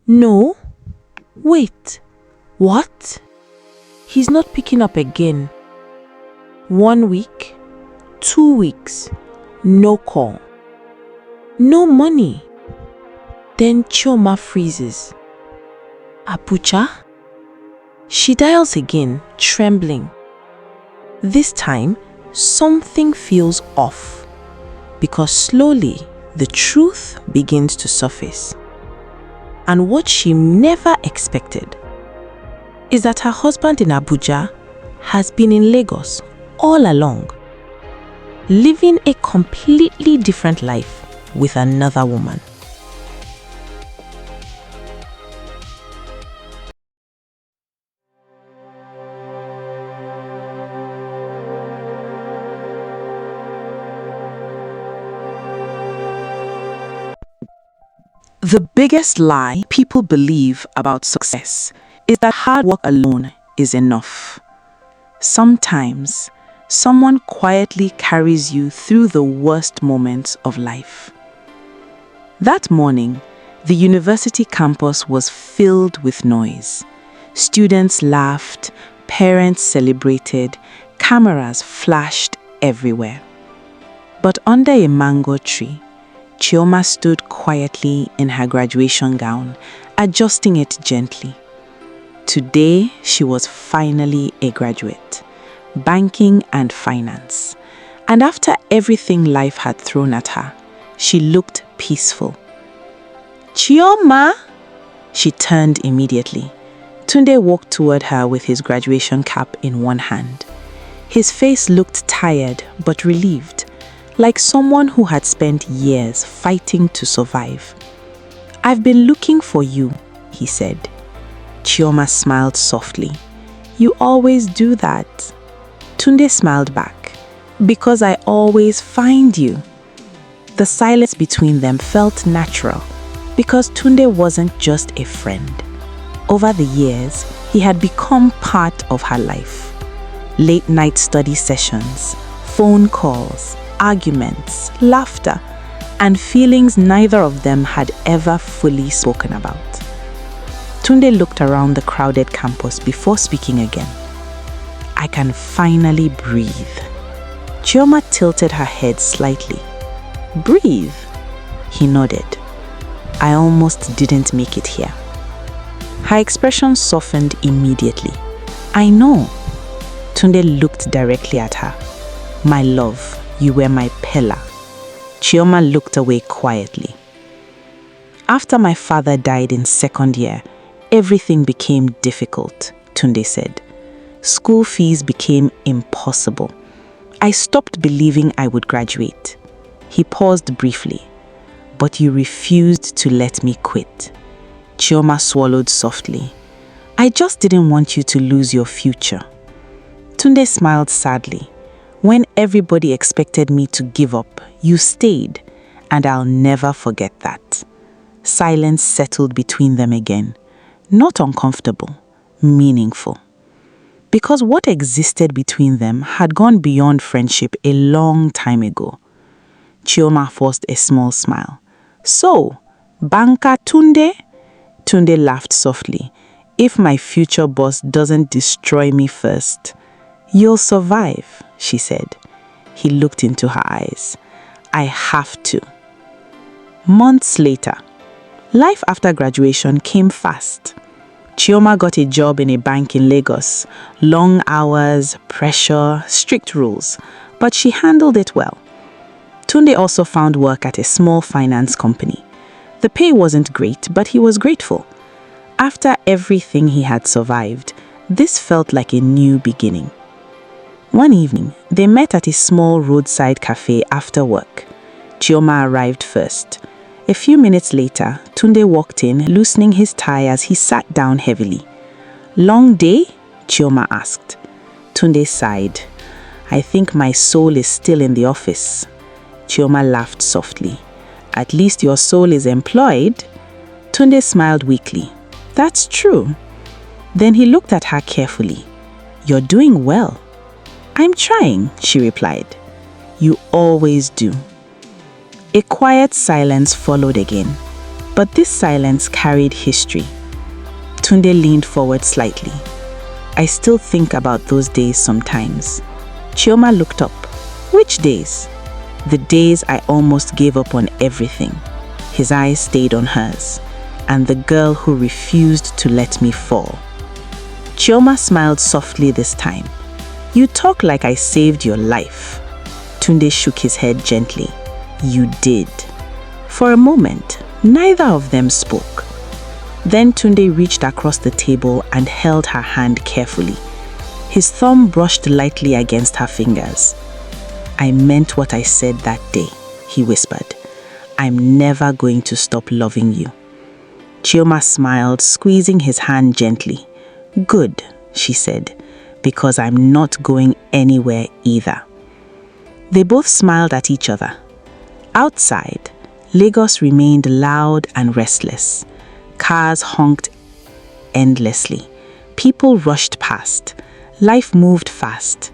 No. Wait. What? He's not picking up again. 1 week, 2 weeks, no call. No money. Then Chioma freezes. Abuja? She dials again, trembling. This time, something feels off, because slowly the truth begins to surface. And what she never expected is that her husband in Abuja has been in Lagos all along, living a completely different life with another woman. The biggest lie people believe about success is that hard work alone is enough. Sometimes, someone quietly carries you through the worst moments of life. That morning, the university campus was filled with noise. Students laughed, parents celebrated, cameras flashed everywhere. But under a mango tree, Chioma stood quietly in her graduation gown, adjusting it gently. Today, she was finally a graduate, banking and finance. And after everything life had thrown at her, she looked peaceful. Chioma! She turned immediately. Tunde walked toward her with his graduation cap in one hand. His face looked tired but relieved, like someone who had spent years fighting to survive. "I've been looking for you," he said. Chioma smiled softly. "You always do that." Tunde smiled back. "Because I always find you." The silence between them felt natural, because Tunde wasn't just a friend. Over the years, he had become part of her life. Late night study sessions, phone calls, arguments, laughter, and feelings neither of them had ever fully spoken about. Tunde looked around the crowded campus before speaking again. "I can finally breathe." Chioma tilted her head slightly. "Breathe?" He nodded. "I almost didn't make it here." Her expression softened immediately. "I know." Tunde looked directly at her. "My love, you were my pillar." Chioma looked away quietly. "After my father died in second year, everything became difficult," Tunde said. "School fees became impossible. I stopped believing I would graduate." He paused briefly. "But you refused to let me quit." Chioma swallowed softly. "I just didn't want you to lose your future." Tunde smiled sadly. "When everybody expected me to give up, you stayed, and I'll never forget that." Silence settled between them again. Not uncomfortable, meaningful. Because what existed between them had gone beyond friendship a long time ago. Chioma forced a small smile. "So, Banker Tunde?" Tunde laughed softly. "If my future boss doesn't destroy me first." "You'll survive," she said. He looked into her eyes. "I have to." Months later, life after graduation came fast. Chioma got a job in a bank in Lagos. Long hours, pressure, strict rules. But she handled it well. Tunde also found work at a small finance company. The pay wasn't great, but he was grateful. After everything he had survived, this felt like a new beginning. One evening, they met at a small roadside cafe after work. Chioma arrived first. A few minutes later, Tunde walked in, loosening his tie as he sat down heavily. "Long day?" Chioma asked. Tunde sighed. "I think my soul is still in the office." Chioma laughed softly. "At least your soul is employed." Tunde smiled weakly. "That's true." Then he looked at her carefully. "You're doing well." "I'm trying," she replied. "You always do." A quiet silence followed again. But this silence carried history. Tunde leaned forward slightly. I still think about those days sometimes. Chioma looked up. Which days? The days I almost gave up on everything. His eyes stayed on hers, and the girl who refused to let me fall. Chioma smiled softly this time. You talk like I saved your life. Tunde shook his head gently. You did. For a moment, neither of them spoke. Then Tunde reached across the table and held her hand carefully. His thumb brushed lightly against her fingers. I meant what I said that day, he whispered. I'm never going to stop loving you. Chioma smiled, squeezing his hand gently. Good, she said, because I'm not going anywhere either. They both smiled at each other. Outside, Lagos remained loud and restless. Cars honked endlessly. People rushed past. Life moved fast.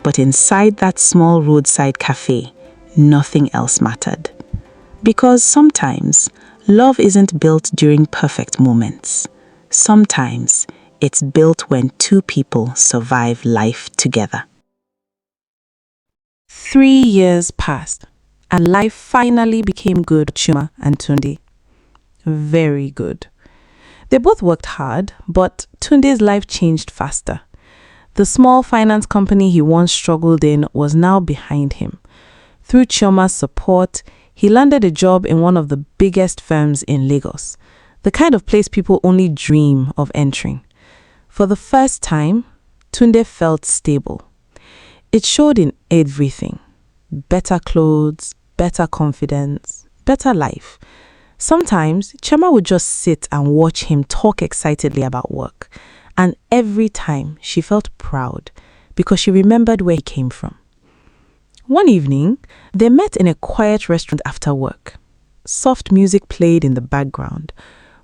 But inside that small roadside cafe, nothing else mattered. Because sometimes, love isn't built during perfect moments. Sometimes, it's built when two people survive life together. 3 years passed, and life finally became good for Chioma and Tunde. Very good. They both worked hard, but Tunde's life changed faster. The small finance company he once struggled in was now behind him. Through Chioma's support, he landed a job in one of the biggest firms in Lagos, the kind of place people only dream of entering. For the first time, Tunde felt stable. It showed in everything. Better clothes, better confidence, better life. Sometimes, Chioma would just sit and watch him talk excitedly about work. And every time, she felt proud because she remembered where he came from. One evening, they met in a quiet restaurant after work. Soft music played in the background,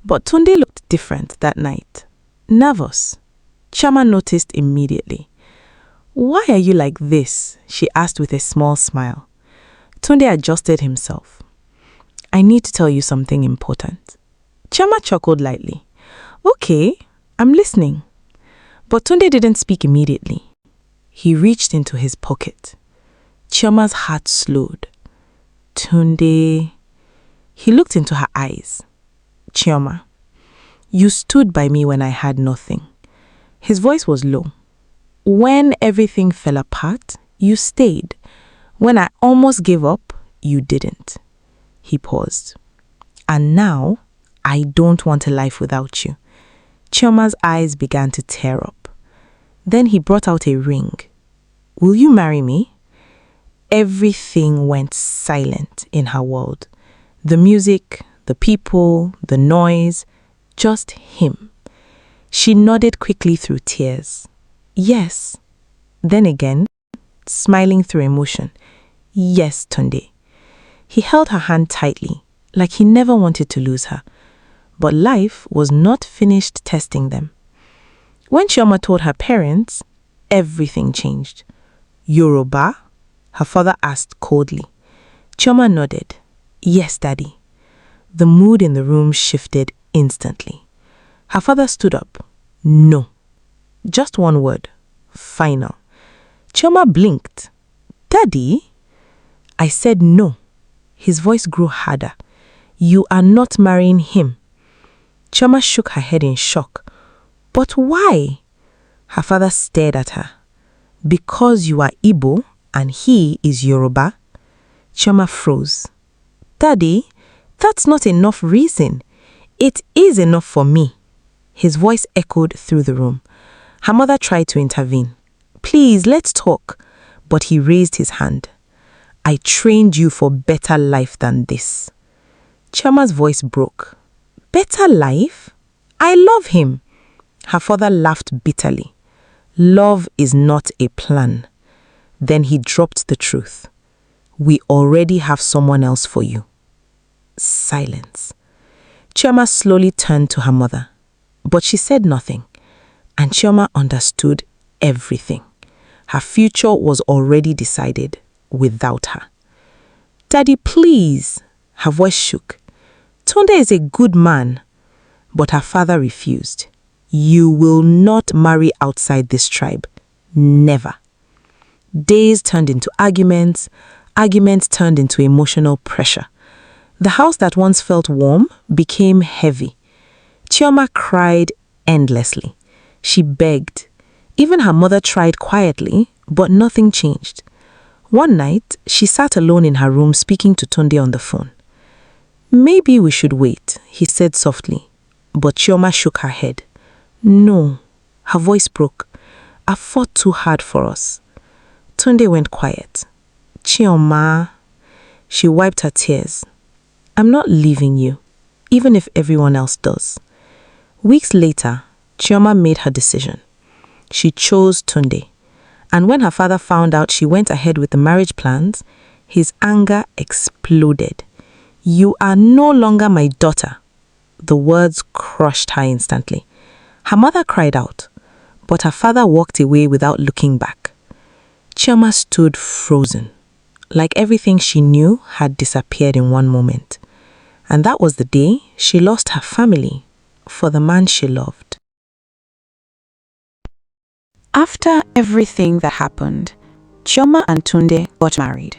but Tunde looked different that night. Nervous. Chioma noticed immediately. Why are you like this? She asked with a small smile. Tunde adjusted himself. I need to tell you something important. Chioma chuckled lightly. Okay, I'm listening. But Tunde didn't speak immediately. He reached into his pocket. Chioma's heart slowed. Tunde. He looked into her eyes. Chioma, you stood by me when I had nothing. His voice was low. When everything fell apart, you stayed. When I almost gave up, you didn't. He paused. And now, I don't want a life without you. Chioma's eyes began to tear up. Then he brought out a ring. Will you marry me? Everything went silent in her world. The music, the people, the noise, just him. She nodded quickly through tears. Yes. Then again, smiling through emotion. Yes, Tunde. He held her hand tightly, like he never wanted to lose her. But life was not finished testing them. When Chioma told her parents, everything changed. Yoruba? Her father asked coldly. Chioma nodded. Yes, Daddy. The mood in the room shifted instantly. Her father stood up. No. Just one word. Final. Chioma blinked. Daddy? I said no. His voice grew harder. You are not marrying him. Chioma shook her head in shock. But why? Her father stared at her. Because you are Igbo and he is Yoruba. Chioma froze. Daddy, that's not enough reason. It is enough for me. His voice echoed through the room. Her mother tried to intervene. Please, let's talk. But he raised his hand. I trained you for better life than this. Chioma's voice broke. Better life? I love him. Her father laughed bitterly. Love is not a plan. Then he dropped the truth. We already have someone else for you. Silence. Chioma slowly turned to her mother, but she said nothing, and Chioma understood everything. Her future was already decided without her. Daddy, please. Her voice shook. Tunde is a good man, but her father refused. You will not marry outside this tribe. Never. Days turned into arguments. Arguments turned into emotional pressure. The house that once felt warm became heavy. Chioma cried endlessly. She begged. Even her mother tried quietly, but nothing changed. One night, she sat alone in her room speaking to Tunde on the phone. Maybe we should wait, he said softly. But Chioma shook her head. No. Her voice broke. I fought too hard for us. Tunde went quiet. Chioma. She wiped her tears. I'm not leaving you, even if everyone else does. Weeks later, Chioma made her decision. She chose Tunde. And when her father found out she went ahead with the marriage plans, his anger exploded. You are no longer my daughter. The words crushed her instantly. Her mother cried out, but her father walked away without looking back. Chioma stood frozen, like everything she knew had disappeared in one moment. And that was the day she lost her family for the man she loved. After everything that happened, Chioma and Tunde got married.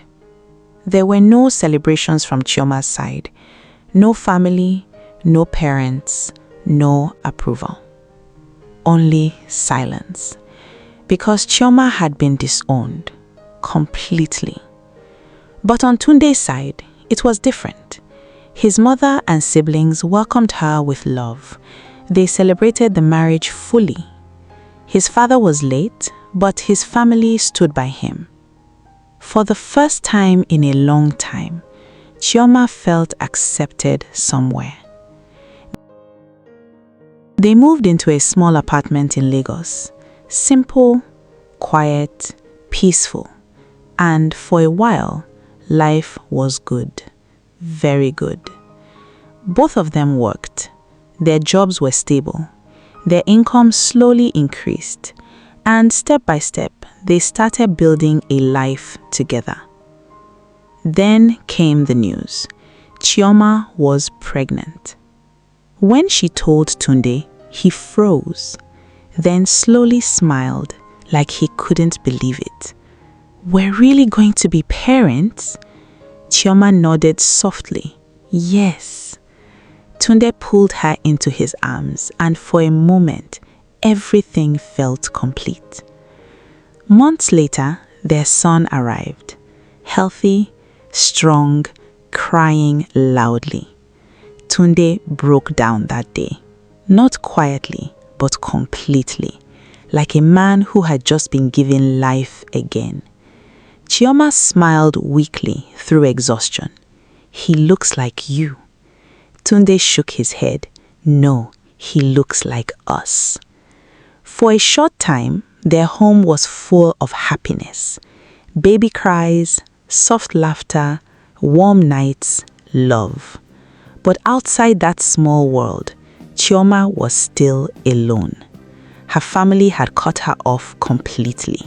There were no celebrations from Chioma's side. No family, no parents, no approval. Only silence. Because Chioma had been disowned completely. But on Tunde's side, it was different. His mother and siblings welcomed her with love. They celebrated the marriage fully. His father was late, but his family stood by him. For the first time in a long time, Chioma felt accepted somewhere. They moved into a small apartment in Lagos. Simple, quiet, peaceful. And for a while, life was good. Very good. Both of them worked. Their jobs were stable. Their income slowly increased, and step by step, they started building a life together. Then came the news. Chioma was pregnant. When she told Tunde, he froze, then slowly smiled like he couldn't believe it. We're really going to be parents? Chioma nodded softly. Yes. Tunde pulled her into his arms, and for a moment, everything felt complete. Months later, their son arrived. Healthy, strong, crying loudly. Tunde broke down that day. Not quietly, but completely. Like a man who had just been given life again. Chioma smiled weakly through exhaustion. He looks like you. Tunde shook his head. No, he looks like us. For a short time, their home was full of happiness. Baby cries, soft laughter, warm nights, love. But outside that small world, Chioma was still alone. Her family had cut her off completely.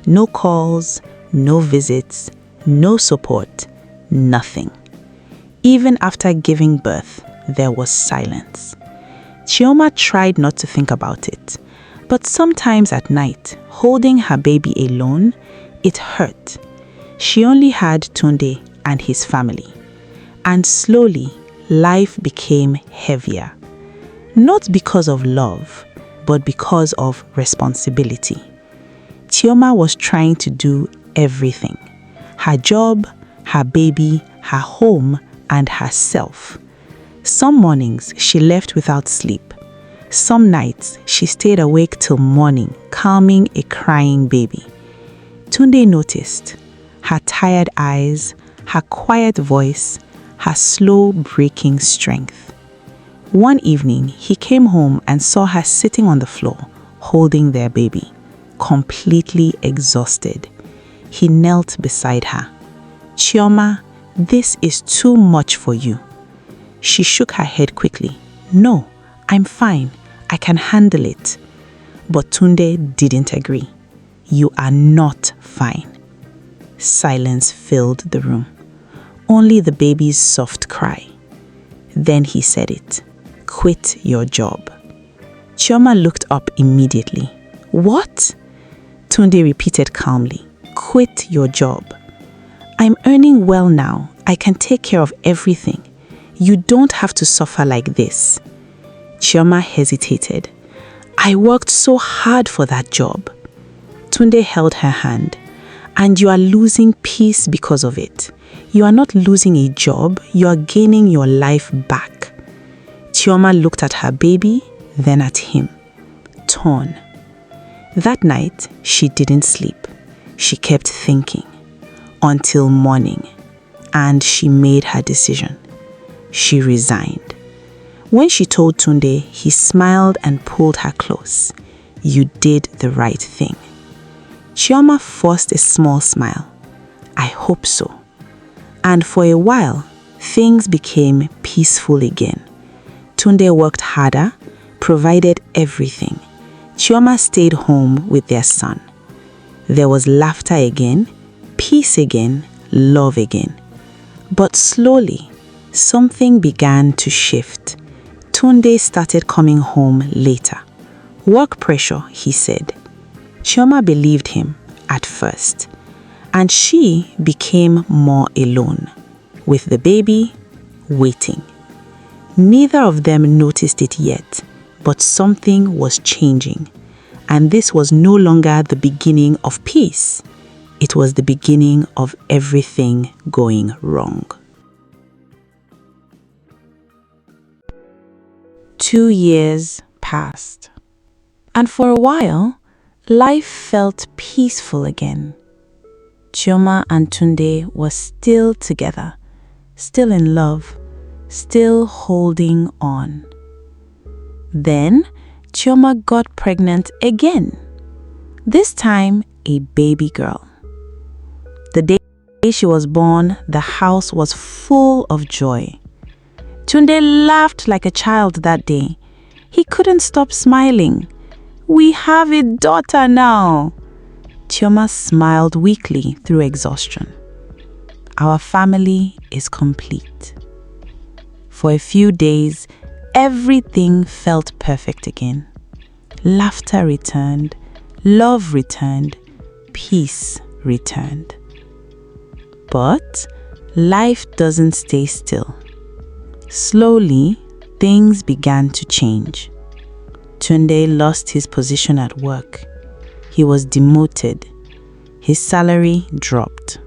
No calls, no visits, no support, nothing. Even after giving birth, there was silence. Chioma tried not to think about it, but sometimes at night, holding her baby alone, it hurt. She only had Tunde and his family. And slowly, life became heavier. Not because of love, but because of responsibility. Chioma was trying to do everything. Her job, her baby, her home, and herself. Some mornings she left without sleep. Some nights she stayed awake till morning, calming a crying baby. Tunde noticed her tired eyes, her quiet voice, her slow breaking strength. One evening, he came home and saw her sitting on the floor, holding their baby, completely exhausted. He knelt beside her. Chioma, this is too much for you. She shook her head quickly. No, I'm fine. I can handle it. But Tunde didn't agree. You are not fine. Silence filled the room. Only the baby's soft cry. Then he said it. Quit your job. Chioma looked up immediately. What? Tunde repeated calmly. Quit your job. I'm earning well now. I can take care of everything. You don't have to suffer like this. Chioma hesitated. I worked so hard for that job. Tunde held her hand. And you are losing peace because of it. You are not losing a job, you are gaining your life back. Chioma looked at her baby, then at him. Torn. That night, she didn't sleep. She kept thinking. Until morning. And she made her decision. She resigned. When she told Tunde, he smiled and pulled her close. You did the right thing. Chioma forced a small smile. I hope so. And for a while, things became peaceful again. Tunde worked harder, provided everything. Chioma stayed home with their son. There was laughter again, peace again, love again. But slowly, something began to shift. Tunde started coming home later. Work pressure, he said. Chioma believed him at first, and she became more alone, with the baby waiting. Neither of them noticed it yet, but something was changing, and this was no longer the beginning of peace. It was the beginning of everything going wrong. 2 years passed, and for a while, life felt peaceful again. Chioma and Tunde were still together, still in love, still holding on. Then, Chioma got pregnant again, this time a baby girl. The day she was born, the house was full of joy. Tunde laughed like a child that day. He couldn't stop smiling. We have a daughter now. Chioma smiled weakly through exhaustion. Our family is complete. For a few days, everything felt perfect again. Laughter returned, love returned, peace returned. But life doesn't stay still. Slowly, things began to change. Tunde lost his position at work. He was demoted. His salary dropped.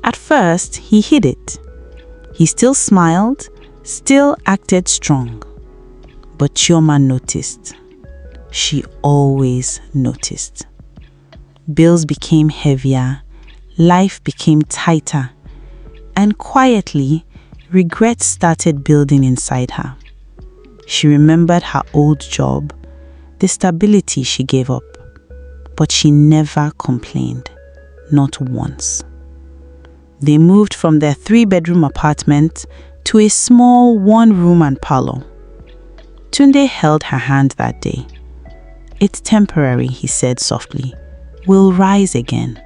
At first, he hid it. He still smiled, still acted strong. But Chioma noticed. She always noticed. Bills became heavier, life became tighter, and quietly, regret started building inside her. She remembered her old job, the stability she gave up, but she never complained, not once. They moved from their 3-bedroom apartment to a small 1-room and parlor. Tunde held her hand that day. It's temporary, he said softly. We'll rise again.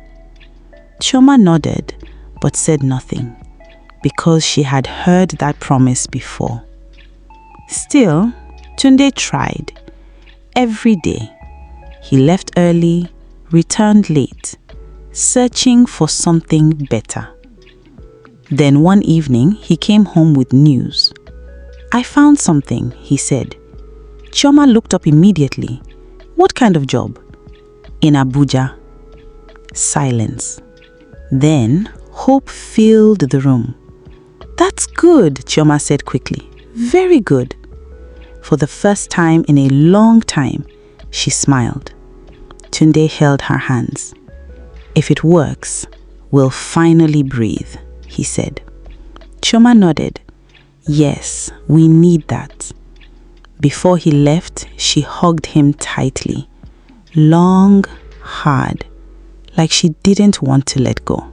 Chioma nodded, but said nothing, because she had heard that promise before. Still, Tunde tried. Every day, he left early, returned late, searching for something better. Then one evening, he came home with news. I found something, he said. Chioma looked up immediately. What kind of job? In Abuja. Silence. Then, hope filled the room. That's good, Chioma said quickly. Very good. For the first time in a long time, she smiled. Tunde held her hands. If it works, we'll finally breathe, he said. Chioma nodded. Yes, we need that. Before he left, she hugged him tightly. Long, hard, like she didn't want to let go.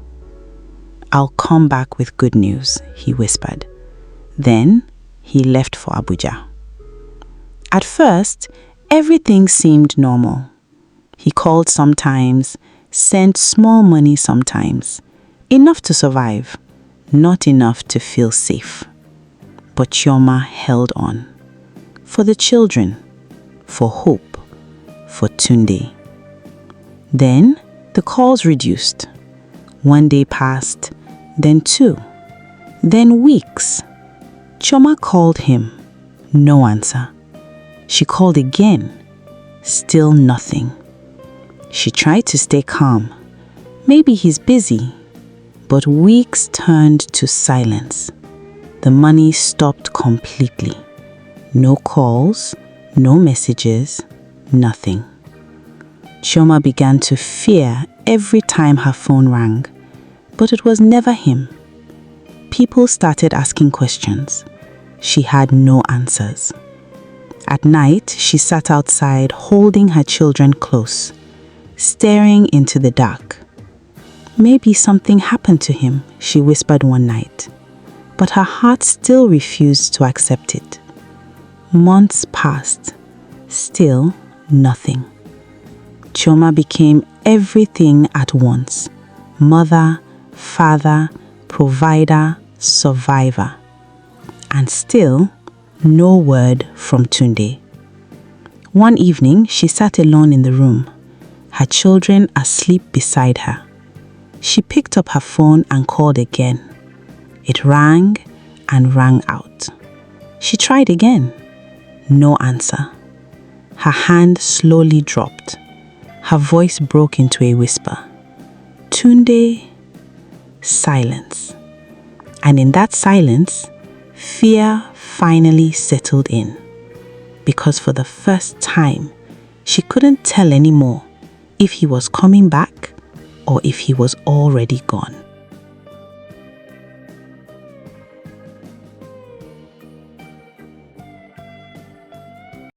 I'll come back with good news, he whispered. Then he left for Abuja. At first, everything seemed normal. He called sometimes, sent small money sometimes. Enough to survive, not enough to feel safe. But Chioma held on. For the children, for hope, for Tunde. Then the calls reduced. 1 day passed, then 2, then weeks. Chioma called him. No answer. She called again. Still nothing. She tried to stay calm. Maybe he's busy. But weeks turned to silence. The money stopped completely. No calls, no messages, nothing. Chioma began to fear every time her phone rang, but it was never him. People started asking questions. She had no answers. At night, she sat outside holding her children close, staring into the dark. Maybe something happened to him, she whispered one night, but her heart still refused to accept it. Months passed, still nothing. Chioma became everything at once: mother, father, provider, survivor. And still, no word from Tunde. One evening, she sat alone in the room, her children asleep beside her. She picked up her phone and called again. It rang and rang out. She tried again. No answer. Her hand slowly dropped. Her voice broke into a whisper. Tunde. Silence. And in that silence, fear finally settled in. Because for the first time, she couldn't tell anymore if he was coming back or if he was already gone.